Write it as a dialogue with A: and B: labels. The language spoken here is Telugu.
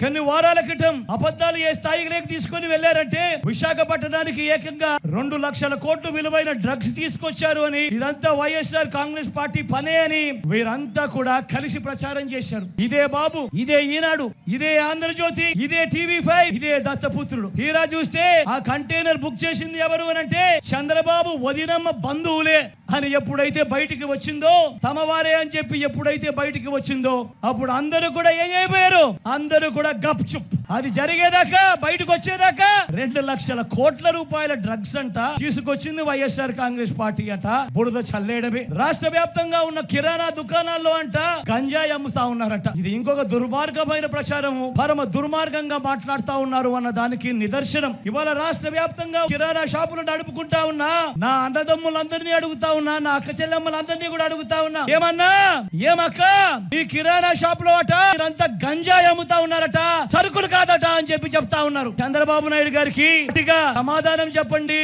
A: కొన్ని వారాల క్రితం అబద్ధాలు ఏ స్థాయికి తీసుకొని వెళ్లారంటే విశాఖపట్నానికి ఏకంగా 2 లక్షల కోట్లు విలువైన డ్రగ్స్ తీసుకొచ్చారు అని, ఇదంతా వైఎస్ఆర్ కాంగ్రెస్ పార్టీ పనే అని వీరంతా కూడా కలిసి ప్రచారం చేశారు. ఇదే బాబు, ఇదే ఈనాడు, ఇదే ఆంధ్రజ్యోతి, ఇదే టీవీ5, ఇదే దత్తపుత్రుడు. తీరా చూస్తే ఆ కంటైనర్ బుక్ చేసింది ఎవరు అనంటే చంద్రబాబు వదినమ్మ బంధువులే అని ఎప్పుడైతే బయటికి వచ్చిందో, తమ వారే అని చెప్పి ఎప్పుడైతే బయటికి వచ్చిందో అప్పుడు అందరూ కూడా ఏం అయిపోయారు, అందరూ కూడా గప్ చుప్. అది జరిగేదాకా, బయటకు వచ్చేదాకా 2 లక్షల కోట్ల రూపాయల డ్రగ్స్ అంట తీసుకొచ్చింది వైఎస్ఆర్ కాంగ్రెస్ పార్టీ అట. బురద చల్లేయడమే. రాష్ట్ర వ్యాప్తంగా ఉన్న కిరాణా దుకాణాల్లో అంట గంజాయి అమ్ముతా ఉన్నారట. ఇది ఇంకొక దుర్మార్గమైన ప్రచారము, పరమ దుర్మార్గంగా మాట్లాడుతా ఉన్నారు అన్న దానికి నిదర్శనం. ఇవాళ రాష్ట్ర వ్యాప్తంగా కిరాణా షాపులు నడుపుకుంటా ఉన్నా నా అన్నదమ్ములందరినీ అడుగుతా ఉన్నా, నా అక్క చెల్లెమ్మలందరినీ కూడా అడుగుతా ఉన్నా, ఏమన్నా ఏమక్క ఈ కిరాణా షాప్ లో అట మీరంతా గంజాయి అమ్ముతా ఉన్నారట, సరుకులు కాదట అని చెప్పి చెప్తా ఉన్నారు. చంద్రబాబు నాయుడు గారికి సమాధానం చెప్పండి.